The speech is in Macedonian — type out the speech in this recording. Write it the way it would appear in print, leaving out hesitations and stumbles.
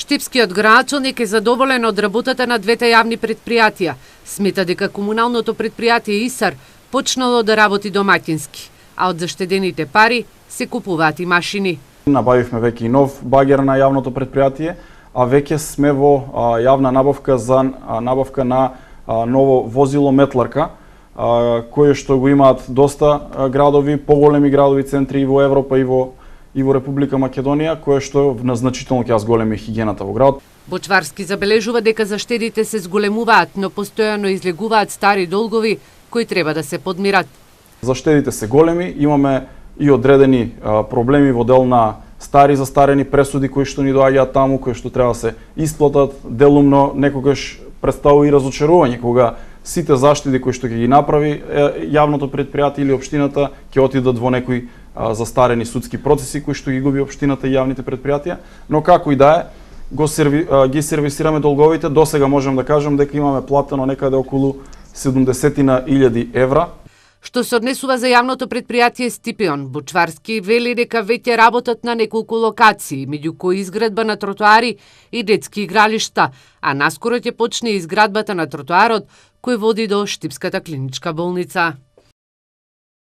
Штипскиот градачелник е задоволен од работата на двете јавни предпријатија. Смета дека комуналното предпријатие ИСАР почнало да работи домаќински, а од заштедените пари се купуваат и машини. Набавивме веќе и нов багер на јавното предпријатие, а веќе сме во јавна набавка за набавка на ново возило метларка, кое што го имаат доста градови, поголеми градови центри и во Европа и во Република Македонија, кое што значително ќе зголеми хигиената во градот. Бочварски забележува дека заштедите се зголемуваат, но постојано излегуваат стари долгови кои треба да се подмират. Заштедите се големи, имаме и одредени проблеми во дел на стари застарени пресуди кои што ни доаѓаат таму, кои што треба да се исплатат, делумно некогаш представува и разочарување кога сите заштеди кои што ќе ги направи јавното предпријатие или општината ќе отидат во некои застарени судски процеси кои што ги губи општината и јавните предпријатија, но како и да е, ги сервисираме долговите. Досега можам да кажам дека имаме платено некаде околу 70.000 евра. Што се однесува за јавното предпријатие Стипион, Бочварски вели дека веќе работат на неколку локации, меѓу кои изградба на тротоари и детски игралишта, а наскоро ќе почне изградбата на тротоарот кој води до Штипската клиничка болница.